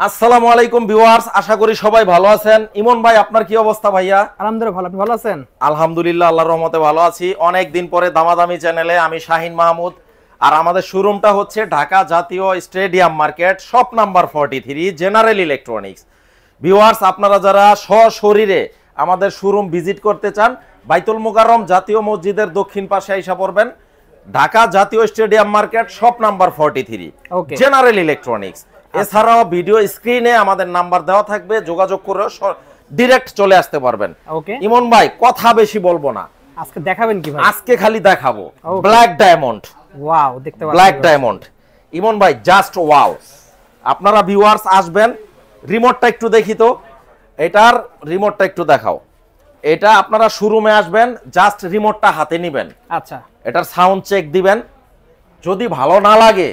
আসসালামু আলাইকুম ভিউয়ার্স, আশা করি সবাই ভালো আছেন। ইমন ভাই, আপনার কি অবস্থা ভাইয়া? আলহামদুলিল্লাহ ভালো, আপনি ভালো আছেন? আলহামদুলিল্লাহ, আল্লাহর রহমতে ভালো আছি। অনেক দিন পরে দামাদামি চ্যানেলে আমি শাহিন মাহমুদ। আর আমাদের শোরুমটা হচ্ছে ঢাকা জাতীয় stadium market, shop number 43, general electronics. Viewers, আপনারা যারা সশরীরে আমাদের শোরুম ভিজিট করতে চান, বাইতুল মুকাররম জাতীয় মসজিদের দক্ষিণ পাশে আইসা পড়বেন। ঢাকা জাতীয় stadium market, shop number 43, general electronics. এছাড়াও ভিডিও স্ক্রিনে আমাদের নাম্বার দেওয়া থাকবে, যোগাযোগ করে ডিরেক্ট চলে আসতে পারবেন। ইমন ভাই, কথা বেশি বলবো না, আজকে দেখাবেন কি ভাই? আজকে খালি দেখাবো ব্ল্যাক ডায়মন্ড। ওয়াও, দেখতে পাচ্ছেন ব্ল্যাক ডায়মন্ড। ইমন ভাই, জাস্ট ওয়াও। আপনারা ভিউয়ার্স আসবেন, রিমোটটা একটু দেখি তো, এটার রিমোটটা একটু দেখাও। এটা আপনারা শোরুমে আসবেন, জাস্ট রিমোটটা হাতে নেবেন। আচ্ছা, এটার সাউন্ড চেক দিবেন, যদি ভালো না লাগে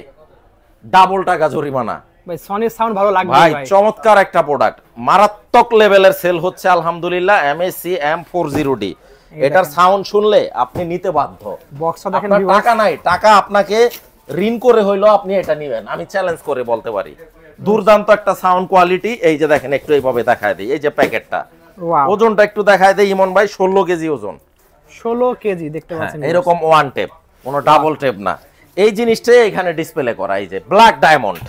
ডাবল টাকা জরিমানা। ভাই সনির সাউন্ড ভালো লাগবে ভাই, চমৎকার একটা প্রোডাক্ট, মারাত্মক লেভেলের সেল হচ্ছে আলহামদুলিল্লাহ। MSC M40D, এটার সাউন্ড শুনলে আপনি নিতে বাধ্য। বক্সটা দেখেন, টাকা নাই, টাকা আপনাকে ঋণ করে হইলো আপনি এটা নেবেন, আমি চ্যালেঞ্জ করে বলতে পারি। দুর্দান্ত একটা সাউন্ড কোয়ালিটি। এই যে দেখেন, একটু এইভাবে দেখায় দিই, এই যে প্যাকেটটা, ওজনটা একটু দেখায় দেই ইমন ভাই, 16 কেজি ওজন। 16 কেজি দেখতে পাচ্ছেন, এরকম ওয়ান টেপ, কোনো ডাবল টেপ না। এই জিনিসটাই এখানে ডিসপ্লে করা, এই যে ব্ল্যাক ডায়মন্ড।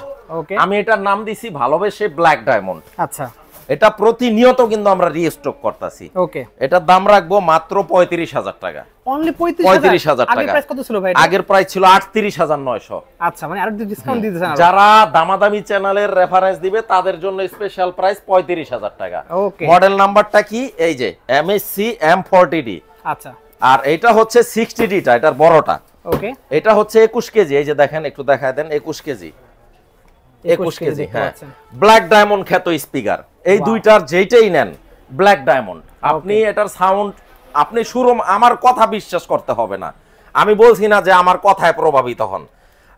আমি এটার নাম দিছি ভালোবেসে ব্ল্যাক ডায়মন্ড। আচ্ছা, এটা প্রতিনিয়ত কিন্তু আমরা রিস্টক করতেছি। ওকে, এটার দাম রাখবো মাত্র 35,000 টাকা। অনলি 35,000 টাকা। আগের প্রাইস কত ছিল ভাই? আগের প্রাইস ছিল 38,900। আচ্ছা, মানে আরো ডিসকাউন্ট দিতেছেন? যারা দামাদামি চ্যানেলের রেফারেন্স দিবে তাদের জন্য স্পেশাল প্রাইস 35,000 টাকা। ওকে, মডেল নাম্বারটা কি? এই যে MSC M40D। আচ্ছা, আর এটা হচ্ছে 60D টা, এটার বড়টা। ওকে, এটা হচ্ছে 21 কেজি। এই যে দেখেন, একটু দেখায় দেন, 21 কেজি। 21 কেজি, হ্যাঁ। ব্ল্যাক ডায়মন্ড খ্যাত স্পিকার, এই দুইটার যেইটাই নেন ব্ল্যাক ডায়মন্ড। আপনি এটার সাউন্ড, আপনি শোরুম, আমার কথা বিশ্বাস করতে হবে না, আমি বলছি না যে আমার কথায় প্রভাবিত হন।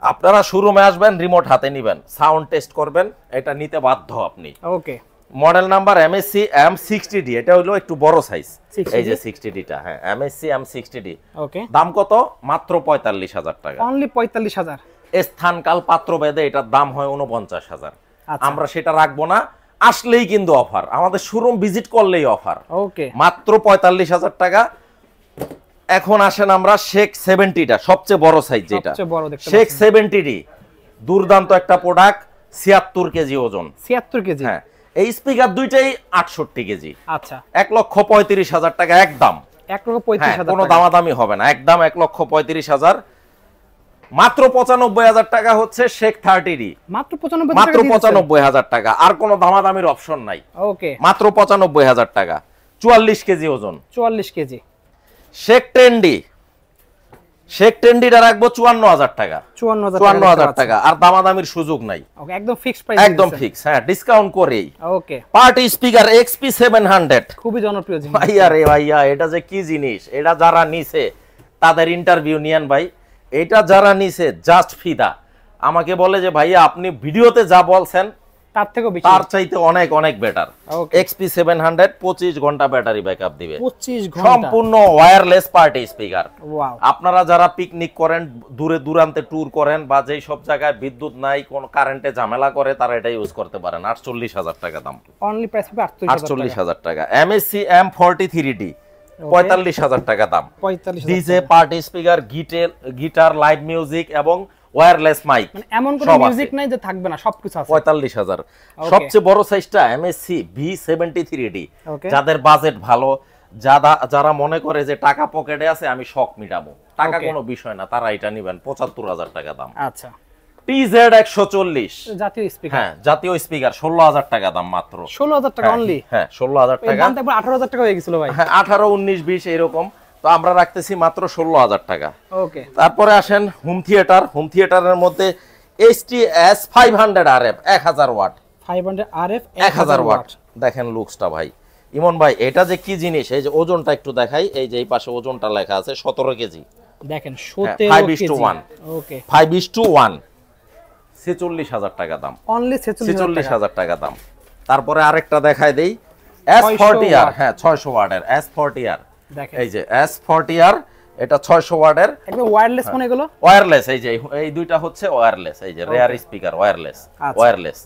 আপনারা শোরুমে আসবেন, রিমোট হাতে নেবেন, সাউন্ড টেস্ট করবেন, এটা নিতে বাধ্য আপনি। ওকে, মডেল নাম্বার MSC M60D, এটা হলো একটু বড় সাইজ। এই যে 60D টা, হ্যাঁ, MSC M60D। ওকে, দাম কত? মাত্র 45,000 টাকা। অনলি 45,000। স্থানকাল পাত্র ভেদে এটার দাম হয় 49,000। আমরা সেটা রাখবো না, আসলেই কিন্তু অফার, আমাদের শোরুম ভিজিট করলেই অফার। ওকে, মাত্র 45,000 টাকা। এখন আসেন আমরা শেখ 70 টা, সবচেয়ে বড় সাইজ যেটা, শেখ 70D, দুর্দান্ত একটা প্রোডাক্ট, 76 কেজি ওজন। 76 কেজি, হ্যাঁ। এই স্পিকার দুইটাই 68 কেজি। আচ্ছা, 1,35,000 টাকা একদম। 1,35,000, কোনো দামাদামি হবে না, একদম 1,35,000। মাত্র 95,000 টাকা হচ্ছে শেখ 30D। মাত্র 95,000 টাকা, আর কোনো দামাদামির অপশন নাই। ওকে, মাত্র 95,000 টাকা, 44 কেজি ওজন। 44 কেজি। শেখ 10টা রাখবো 54,000 টাকা। 54,000 টাকা, আর দামাদামির সুযোগ নাই, একদম ফিক্সড প্রাইস, একদম ফিক্স। হ্যাঁ, ডিসকাউন্ট করেই। ওকে, পার্টি স্পিকার XP700, খুবই জনপ্রিয় জিনিস। ভাইয়া রে ভাইয়া, এটা যে কি জিনিস, এটা যারা নিছে তাদের ইন্টারভিউ নিয়েন ভাই। এটা যারা নিছে জাস্ট ফিদা। আমাকে বলে যে ভাইয়া আপনি ভিডিওতে যা বলছেন তার থেকেও বেশি, তার চাইতে অনেক অনেক বেটার। XP700 25 ঘন্টা ব্যাটারি ব্যাকআপ দিবে, 25 ঘন্টা, সম্পূর্ণ ওয়্যারলেস পার্টি স্পিকার। ওয়াও। আপনারা যারা পিকনিক করেন, দূরে দূরান্তে ট্যুর করেন, বা যেই সব জায়গায় বিদ্যুৎ নাই, কোন কারেন্টে ঝামেলা করে, তারা এটা ইউজ করতে পারেন। 48,000 টাকা দাম। অনলি প্রাইস হবে 48,000 টাকা। MSC M43D, 45,000 টাকা দাম। DJ, party speaker, guitar, live music এবং ওয়্যারলেস মাইক, মানে এমন কোনো মিউজিক নাই যে থাকবে না, সবকিছু আছে। 45,000। সবচেয়ে বড় সাইজটা MSC V73D। যাদের বাজেট ভালো, যারা মনে করে যে টাকা পকেটে আছে, আমি শখ মিটাবো, টাকা কোনো বিষয় না, তারা এটা নেবেন। 75,000 টাকা দাম। আচ্ছা, TZ140, জাতীয় স্পিকার, হ্যাঁ, জাতীয় স্পিকার, 16,000 টাকা দাম মাত্র। 16,000 টাকা অনলি? হ্যাঁ, 16,000 টাকা। দাম তো একবার 18,000 টাকা হয়ে গিয়েছিল ভাই। হ্যাঁ, 18, 19, 20 এরকম, তো আমরা রাখতেছি মাত্র 16,000 টাকা। ওকে, তারপরে আসেন হোম থিয়েটার। হোম থিয়েটারের মধ্যে STS 500 RF 1000 watt. 500 RF 1000 watt. দেখেন লুকসটা ভাই। ইমন ভাই, এটা যে কি জিনিস, এই যে ওজনটা একটু দেখাই, এই যে এই পাশে ওজনটা লেখা আছে 17 কেজি। দেখেন 17 কেজি। ওকে, 5:1, 46,000 টাকা দাম। অনলি 46,000 টাকা দাম। তারপরে আরেকটা দেখাই দেই, S40R, হ্যাঁ, 600 ওয়াটের S40R। এই যে S40R, এটা 600 ওয়াটের, একদম ওয়্যারলেস ফোন এগুলো। ওয়্যারলেস, এই যে এই দুইটা হচ্ছে ওয়্যারলেস, এই যে রেয়ার স্পিকার ওয়্যারলেস।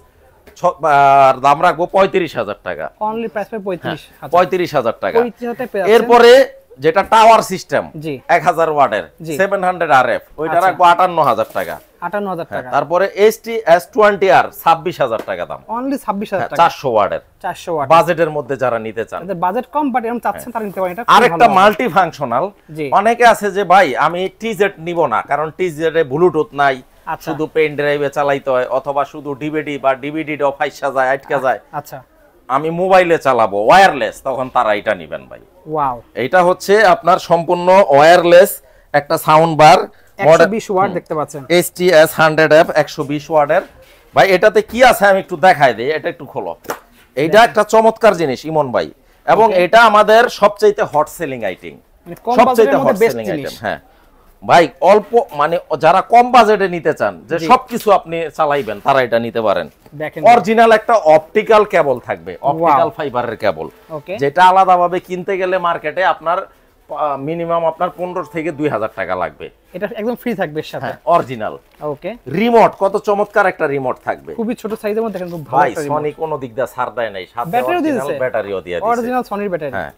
আর দাম রাখবো 35,000 টাকা। অনলি প্রাইস পাই 35,000 35,000 টাকা। 35,000 পেয়ে যাচ্ছেন। এরপরে যেটা টাওয়ার সিস্টেম জি 1000 ওয়াটের 700 RF ওইটা রাখবো 58,000 টাকা। 58,000 টাকা। তারপরে ST S20R 26,000 টাকা দাম। অনলি 26,000 টাকা। 400 ওয়াটের 400 ওয়াট বাজেটের মধ্যে যারা নিতে চান, তাদের বাজেট কম বাট এরকম চাচ্ছেন তারা নিতে পারেন। এটা আরেকটা মাল্টি ফাংশনাল। জি। অনেকে আছে যে ভাই আমি টিজেড নিব না, কারণ টিজেডে ব্লুটুথ নাই, আচ্ছা। শুধু পেন ড্রাইভে চালাইতে হয়, অথবা শুধু ডিভিডি বা ডিভিডিটাও ফাইসা যায়, আটকা যায়, আচ্ছা আমি মোবাইলে চালাবো ওয়্যারলেস, তখন তারা এটা নেবেন ভাই। ওয়াও, এটা হচ্ছে আপনার সম্পূর্ণ ওয়্যারলেস একটা সাউন্ড বার, 120 ওয়াট দেখতে পাচ্ছেন, STS 100F 120 ওয়াটের। ভাই এটাতে কি আছে আমি একটু দেখাই দিই, এটা একটু খোলো। এইটা একটা চমৎকার জিনিস ইমন ভাই, এবং এটা আমাদের সবচেয়ে হট সেলিং আইটেম, মানে কম সবচেয়ে বাজেটের হট মধ্যে বেস্ট সেলিং জিনিস। আইটেম। হ্যাঁ ভাই, অল্প মানে যারা কম বাজেটে নিতে চান যে সবকিছু আপনি চালাইবেন, তারা এটা নিতে পারেন। দেখেন অরিজিনাল একটা অপটিক্যাল কেবল থাকবে, অপটিক্যাল ফাইবারের কেবল, ওকে, যেটা আলাদাভাবে কিনতে গেলে মার্কেটে আপনার মিনিমাম আপনার 15 থেকে 2000 টাকা লাগবে। এটা একদম ফ্রি থাকবে এর সাথে, অরিজিনাল। ওকে, রিমোট কত চমৎকার একটা রিমোট থাকবে, খুবই ছোট সাইজের মধ্যে, দেখেন খুব ভালো ভাই। একটা সনি কোনো দিক দিয়ে ছাড় দেয় নাই, সাথে ব্যাটারিও অরিজিনাল দিয়েছে, ব্যাটারিও দিয়ে দিয়েছে, অরিজিনাল সনির ব্যাটারি। হ্যাঁ,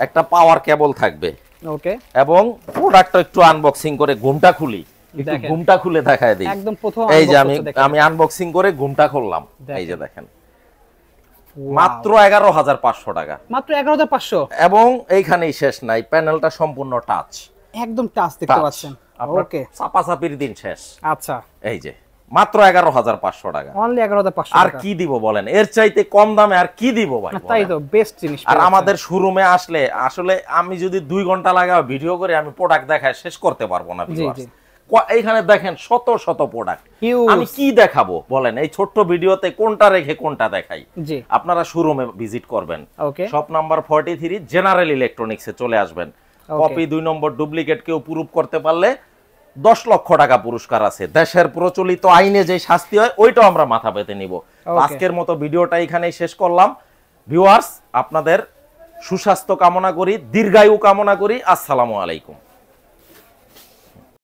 একটা পাওয়ার কেবল থাকবে, ওকে, এবং প্রোডাক্টটা একটু আনবক্সিং করে ঘুমটা খুলি, একটু ঘুমটা খুলে দেখায় দিই। একদম প্রথম এই যে আমি আনবক্সিং করে ঘুমটা খুললাম, এই যে দেখেন, মাত্র 11,500 টাকা, মাত্র 11,500। এবং এইখানেই শেষ নাই, প্যানেলটা সম্পূর্ণ টাচ, একদম টাচ দেখতে পাচ্ছেন, ওকে, চাপাচাপির দিন শেষ। আচ্ছা, এই যে মাত্র 11,500 টাকা, অনলি 11,500 আর কি দিব বলেন, এর চাইতে কম দামে আর কি দিব ভাই? তাই তো, বেস্ট জিনিস। আর আমাদের শোরুমে আসলে আসলে আমি যদি 2 ঘন্টা লাগাও ভিডিও করে, আমি প্রোডাক্ট দেখায় শেষ করতে পারবো না। এইখানে দেখেন শত শত প্রোডাক্ট, আমি কি দেখাবো বলেন? এই ছোট্ট ভিডিওতে কোনটা রেখে কোনটা দেখাই? আপনারা শোরুমে ভিজিট করবেন, শপ নাম্বার 43 জেনারেল ইলেকট্রনিক্সে চলে আসবেন। কপি 2 নম্বর ডুপ্লিকেট কেউ প্রুফ করতে পারলে 10 লক্ষ টাকা পুরস্কার আছে। দেশের প্রচলিত আইনে যে শাস্তি হয় ওইটাও আমরা মাথা পেতে নিব। আজকের মতো ভিডিওটা এখানেই শেষ করলাম। ভিউয়ার্স, আপনাদের সুস্বাস্থ্য কামনা করি, দীর্ঘায়ু কামনা করি। আসসালামু আলাইকুম।